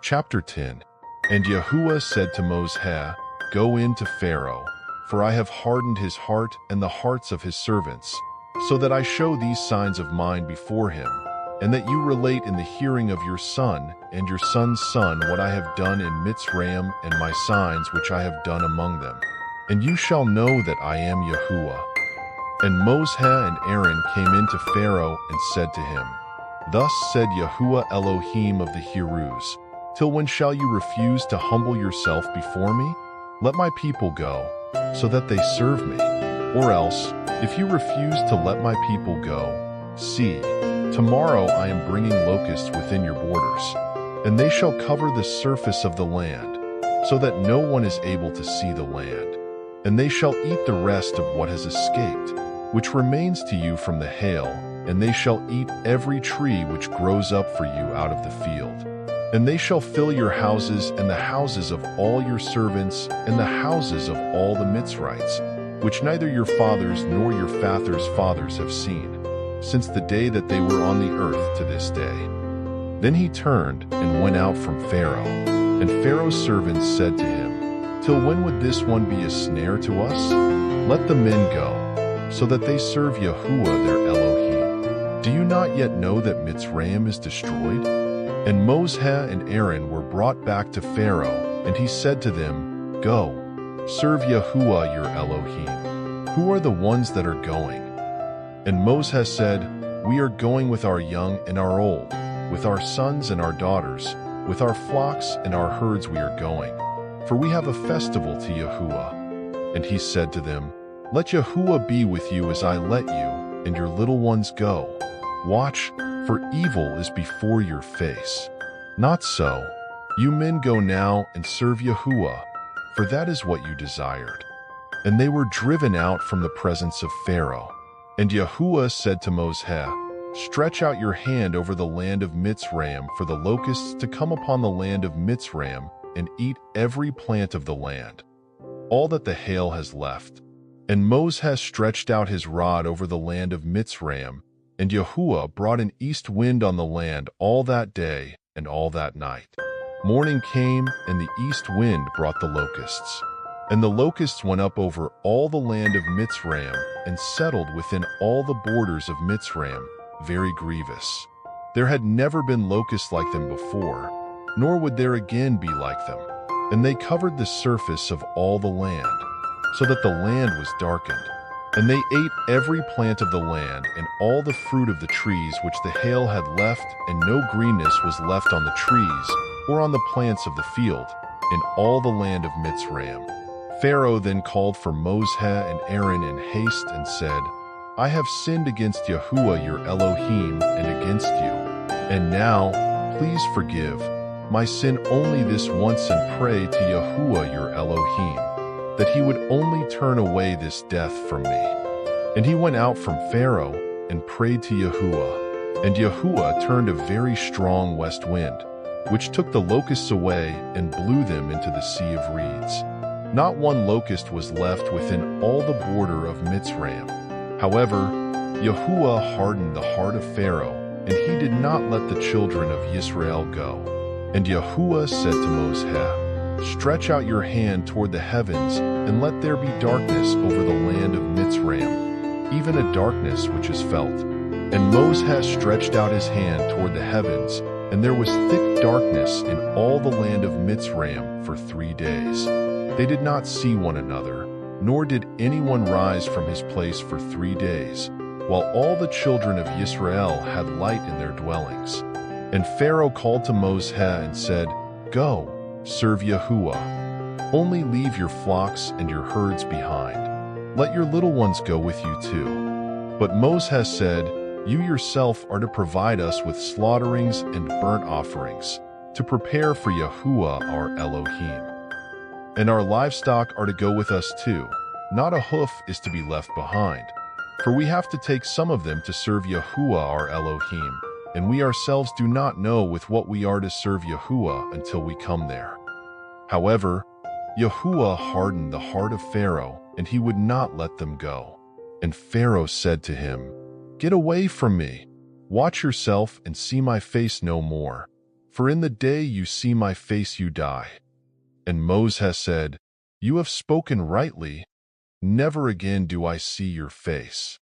Chapter 10. And Yahuah said to Moses, Go in to Pharaoh, for I have hardened his heart and the hearts of his servants, so that I show these signs of mine before him, and that you relate in the hearing of your son and your son's son what I have done in Mitzrayim and my signs which I have done among them. And you shall know that I am Yahuah. And Moses and Aaron came in to Pharaoh and said to him, Thus said Yahuah Elohim of the Hebrews, Till when shall you refuse to humble yourself before me? Let my people go, so that they serve me. Or else, if you refuse to let my people go, see, tomorrow I am bringing locusts within your borders, and they shall cover the surface of the land, so that no one is able to see the land. And they shall eat the rest of what has escaped, which remains to you from the hail, and they shall eat every tree which grows up for you out of the field. And they shall fill your houses and the houses of all your servants and the houses of all the Mitzrites, which neither your fathers nor your fathers' fathers have seen, since the day that they were on the earth to this day. Then he turned and went out from Pharaoh. And Pharaoh's servants said to him, Till when would this one be a snare to us? Let the men go, so that they serve Yahuah their Elohim. Do you not yet know that Mitzrayim is destroyed? And Moses and Aaron were brought back to Pharaoh, and he said to them, Go, serve Yahuah your Elohim. Who are the ones that are going? And Moses said, We are going with our young and our old, with our sons and our daughters, with our flocks and our herds we are going, for we have a festival to Yahuah. And he said to them, Let Yahuah be with you as I let you and your little ones go. Watch, for evil is before your face. Not so. You men go now and serve Yahuah, for that is what you desired. And they were driven out from the presence of Pharaoh. And Yahuah said to Moses, Stretch out your hand over the land of Mitzrayim for the locusts to come upon the land of Mitzrayim and eat every plant of the land, all that the hail has left. And Moses stretched out his rod over the land of Mitzrayim, and Yahuah brought an east wind on the land all that day and all that night. Morning came, and the east wind brought the locusts. And the locusts went up over all the land of Mitzrayim and settled within all the borders of Mitzrayim, very grievous. There had never been locusts like them before, nor would there again be like them. And they covered the surface of all the land, so that the land was darkened. And they ate every plant of the land and all the fruit of the trees which the hail had left, and no greenness was left on the trees or on the plants of the field, in all the land of Mitzrayim. Pharaoh then called for Moses and Aaron in haste and said, I have sinned against Yahuah your Elohim and against you. And now, please forgive my sin only this once and pray to Yahuah your Elohim, that he would only turn away this death from me. And he went out from Pharaoh and prayed to Yahuah. And Yahuah turned a very strong west wind, which took the locusts away and blew them into the sea of reeds. Not one locust was left within all the border of Mitzrayim. However, Yahuah hardened the heart of Pharaoh, and he did not let the children of Israel go. And Yahuah said to Moses, Stretch out your hand toward the heavens, and let there be darkness over the land of Mitzrayim, even a darkness which is felt. And Moses stretched out his hand toward the heavens, and there was thick darkness in all the land of Mitzrayim for 3 days. They did not see one another, nor did anyone rise from his place for 3 days, while all the children of Israel had light in their dwellings. And Pharaoh called to Moses and said, Go, serve Yahuah. Only leave your flocks and your herds behind. Let your little ones go with you too. But Moses said, You yourself are to provide us with slaughterings and burnt offerings, to prepare for Yahuah our Elohim. And our livestock are to go with us too. Not a hoof is to be left behind. For we have to take some of them to serve Yahuah our Elohim, and we ourselves do not know with what we are to serve Yahuah until we come there. However, Yahuah hardened the heart of Pharaoh, and he would not let them go. And Pharaoh said to him, Get away from me. Watch yourself and see my face no more. for in the day you see my face you die." And Moses said, "You have spoken rightly. Never again do I see your face."